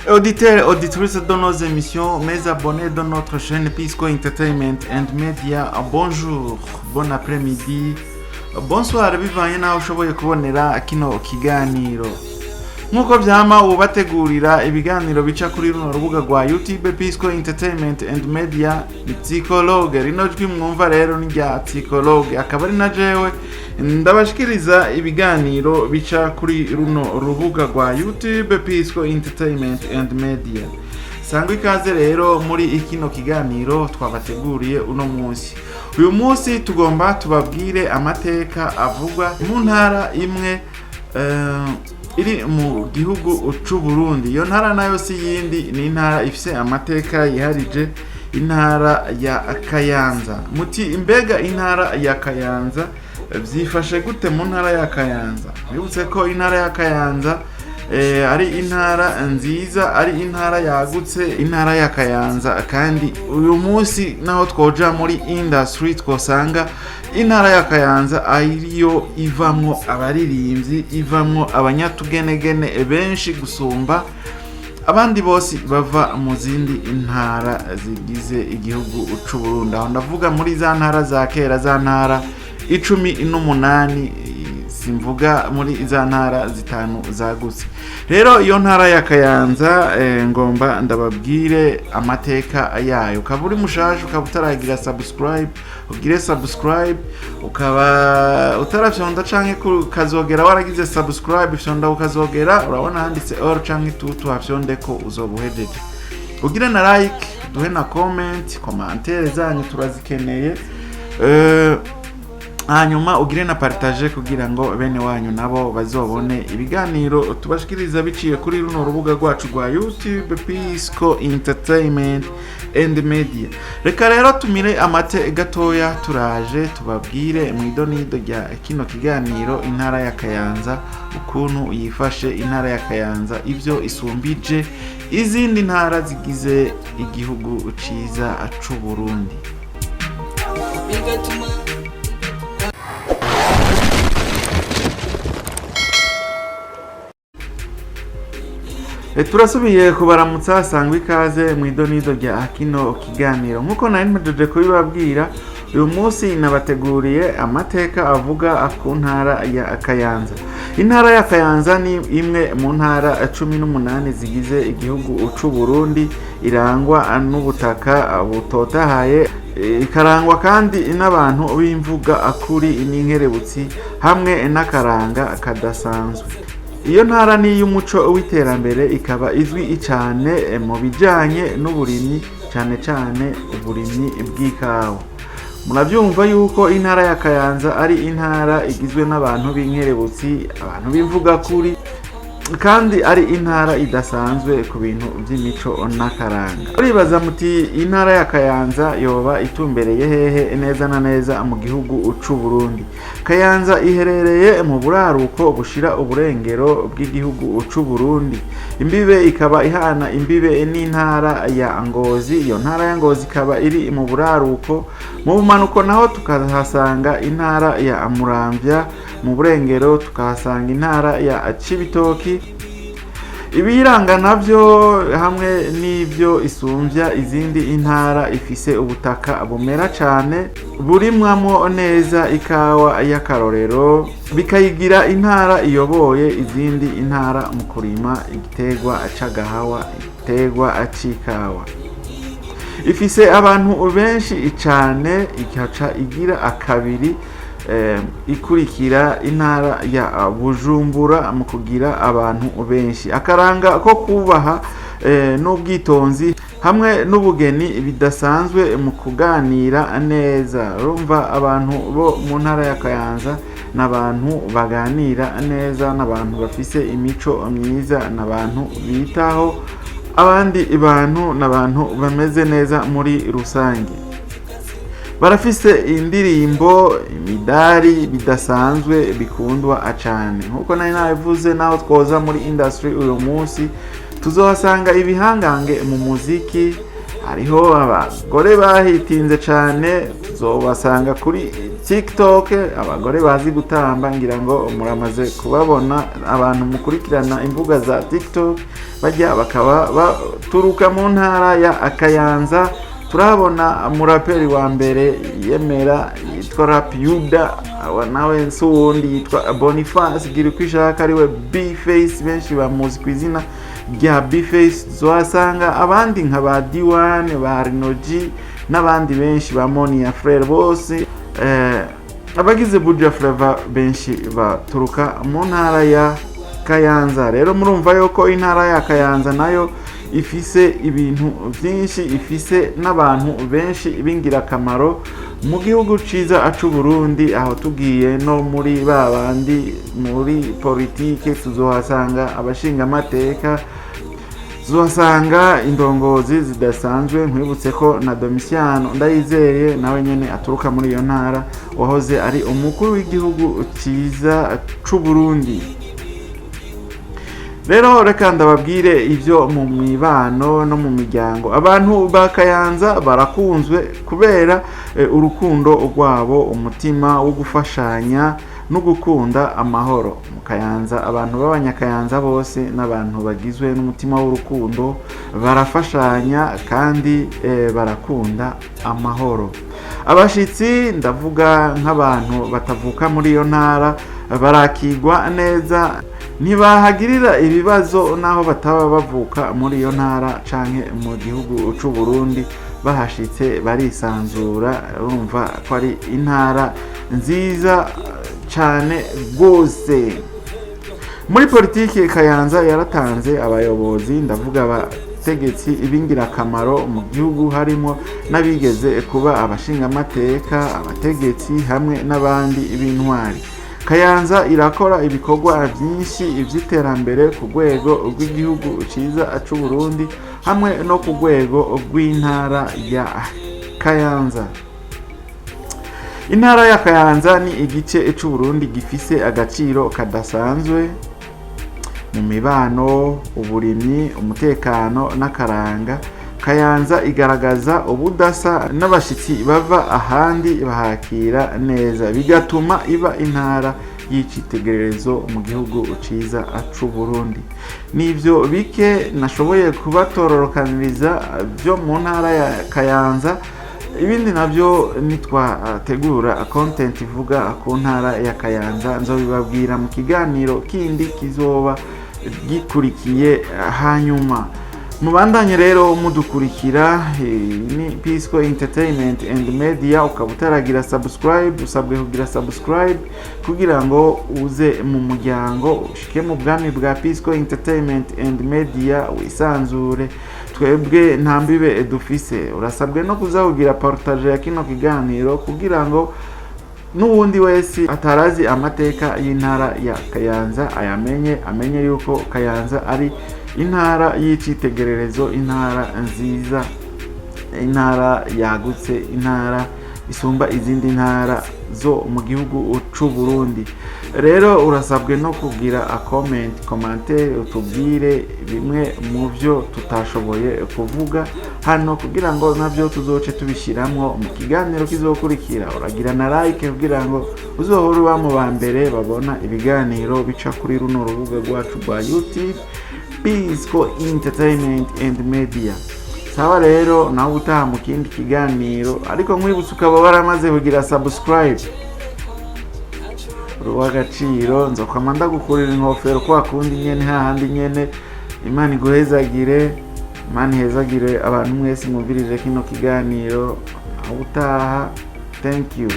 Auditeurs, auditrices de nos émissions, mes abonnés de notre chaîne Pisco Entertainment and Media, bonjour, bon après-midi, bonsoir, bivanye naho ushoboye kubonera kino kiganiro. Nkuko vyama ubategurira ibiganiro bica kuri runo rubuga rwa YouTube Pisco Entertainment and Media, psychologue rino jwi mwumva rero ni rya psychologue, akaba ari na jewe ndabashikiriza ibiganiro bica kuri runo rubuga rwa YouTube Pisco Entertainment and Media. Sangwa ikaze rero muri ikino kiganiro twabateguriye uno munsi. Uyu munsi tugomba tubabwire amateka avugwa mu ntara imwe iri mu gihugu c'Uburundi. Iyo ntara nayo si yindi, ni intara ifise amateka yiharije, intara ya Kayanza. Muti imbega intara ya Kayanza vyifashe gute mu ntara ya Kayanza? Bibutse ko intara ya Kayanza ari intara nziza, ari intara yagutse, intara ya Kayanza. Kandi uyu munsi naho twoja muri industry twosanga intara ya Kayanza ariyo ivamwo abaririmbyi, ivamwo abanyatugenegene benshi gusumba abandi bose bava mu zindi intara zigize igihugu c'Uburundi. Aho ndavuga muri za ntara za kera, za ntara 18, simvuga muri za ntara zitanu zagutse. Rero iyo ntara ya Kayanza ngomba ndababwire amateka yayo. Ukaba uri mushasha, ukaba utaragira subscribe, ugire subscribe. Ukaba utarafyonda canke kazogera waragize subscribe, fyonda ukazogera, urabona handitse all canke tutu hafyonde ko uzobuhejeje. Ugire na like, duhe na comment, commentaire zanyu turazikeneye. Hanyuma ugire na partage kugira ngo bene wanyu nabo bazobone ibiganiro tubashikiriza biciye kuri runo rubuga rwacu rwa YouTube Pisco Entertainment and Media. Reka rero tumire amate gatoya, turaje tubabwire mu idonido rya kino kiganiro intara ya Kayanza, ukuntu yifashe intara ya Kayanza, ivyo isumbije izindi ntara zigize igihugu ciza c'Uburundi. Turasubiye kubaramutsa, sangwa ikaze mu idonido rya kino kiganiro. Nkuko nari mpejeje kubibabwira, uyu munsi nabateguriye amateka avuga ku ntara ya Kayanza. Intara ya Kayanza ni imwe mu ntara 18 zigize igihugu c'Uburundi, irangwa n'ubutaka butotahaye, ikarangwa kandi n'abantu b'imvuga akuri n'inkerebutsi hamwe n'akaranga kadasanzwe. Iyo ntara ni y'umuco w'iterambere, ikaba izwi cyane mu bijanye n'uburimyi, cyane cyane uburimyi bw'ikawa. Muravyumva yuko intara ya Kayanza ari intara igizwe n'abantu b'inkerebutsi, abantu b'imvuga kuri, kandi ari intara idasanzwe ku bintu by'imico n'akaranga. Uribaza muti intara ya Kayanza yoba itumbereye hehe neza na neza mu gihugu c'Uburundi? Kayanza iherereye mu buraruko bushira uburengero bw'igihugu c'Uburundi. Imbibe ikaba ihana imbibe n'intara ya Ngozi. Iyo ntara ya Ngozi ikaba iri mu buraruko. Mu bumanuko naho tukahasanga intara ya Muramvya, mu burengero tukahasanga intara ya Cibitoki. Ibiranga navyo hamwe n'ivyo isumbya izindi intara, ifise ubutaka bumera cane, burimwamo neza ikawa y'akarorero, bikayigira intara iyoboye izindi intara mu kurima igiterwa c'agahawa, igiterwa c'ikawa. Ifise abantu benshi cane, ikaca igira akabiri ikurikira intara ya Bujumbura mu kugira abantu benshi. Akaranga ko kubaha n'ubwitonzi hamwe n'ubugeni bidasanzwe mu kuganira neza. Urumva abantu bo mu ntara ya Kayanza n'abantu baganira neza, n'abantu bafise imico myiza, n'abantu bitaho abandi bantu, n'abantu bameze neza muri rusange. Barafise indirimbo, imidari bidasanzwe bikundwa acane. Nkuko nari nabivuze, naho twoza muri industry uyu munsi tuzohasanga ibihangange mu muziki, hariho abagore bahitinze cyane, zobasanga kuri TikTok, abagore bazi gutamba, ngira ngo muramaze kubabona abantu mukurikirana imbuga za TikTok, bajya bakaba baturuka mu ntara ya Kayanza. Turahabona umuraperi wa mbere yemera yitwa Rap Yuda, nawe nsuwundi yitwa Boniface gira uko ishaka ariwe B-Face, benshi bamuzi ku izina rya B-Face. Zohasanga abandi nka ba D1, ba Rinoji n'abandi benshi ba Menya Frere, bose abagize Buja Flavor benshi baturuka mu ntara ya Kayanza. Rero murumva yuko intara ya Kayanza nayo ifise ibintu byinshi, ifise n'abantu benshi b'ingirakamaro mu gihugu ciza acu Burundi. Aho tugiye no muri babandi muri politike, tuzohasanga abashinga amateka, tuzohasanga indongozi zidasanzwe. Nkwibutse ko na Domitiano Ndayizeye nawe nyene aturuka muri iyo ntara, wahoze ari umukuru w'igihugu ciza c'u Burundi. Rero reka ndababwire ivyo mu mibano no mu miryango. Abantu ba Kayanza barakunzwe kubera urukundo rwabo, umutima wo gufashanya no gukunda amahoro. Mu Kayanza abantu b'abanyakayanza bose n'abantu bagizwe n'umutima w'urukundo, barafashanya kandi barakunda amahoro. Abashitsi ndavuga nk'abantu batavuka muri iyo ntara barakigwa neza, ntibahagirira ibibazo naho bataba bavuka muri iyo ntara canke mu gihugu c'u Burundi. Bahashitse barisanzura, urumva ko ari intara nziza cane gose. Muri politike Kayanza yaratanze abayobozi, ndavuga abategetsi b'ingirakamaro mu gihugu, harimo n'abigeze kuba abashinga amateka, abategetsi hamwe n'abandi b'intwari. Kayanza irakora ibikorwa byinshi ivy'iterambere ku rwego rw'igihugu ciza c'u Burundi hamwe no ku rwego rw'intara ya Kayanza. Intara ya Kayanza ni igice c'u Burundi gifise agaciro kadasanzwe mu mibano, uburimyi, umutekano n'akaranga. Kayanza igaragaza ubudasa, n'abashitsi bava ahandi bahakira neza, bigatuma iba intara y'icitegererezo mu gihugu ciza c'u Burundi. Nivyo bike nashoboye kubatororokaniriza byo mu ntara ya Kayanza. Ibindi navyo nitwategura content ivuga ku ntara ya Kayanza nzobibabwira mu kiganiro kindi kizoba gikurikiye hanyuma. Mubandanye rero mudukurikira, ni Pisco Entertainment and Media. Ukaba utaragira subscribe, usabwe kugira subscribe kugira ngo uze mu muryango, ushike mu bwami bwa Pisco Entertainment and Media wisanzure. Twebwe nta mbibe dufise, urasabwe no kuzahugira partage ya kino kiganiro kugira ngo n'uwundi wese atarazi amateka y'intara ya Kayanza amenye yuko Kayanza ari intara y'icitegererezo, intara nziza, intara yagutse, intara isumba izindi ntara zo mu gihugu c'u Burundi. Rero urasabwe no kugira commentaire utubwire bimwe mu byo tutashoboye kuvuga hano kugira ngo navyo tuzoce tubishiramwo mu kiganiro kizokurikira. Uragira na like kugira ngo uzohore uba mu ba mbere babona ibiganiro bica kuri runo rubuga rwacu rwa YouTube Pisco Entertainment and Media. Sawa rero nawe utaha mu kindi kiganiro, ariko nkwibutsa ukaba waramaze kugira subscribe, ruwagaciro nzokwama ndagukurira inkofero kwa kundi nyene hahandi nyene. Imana iguhezagire, Imana ihezagire abantu mwese mwumvirije kino kiganiro. Aho utaha, thank you.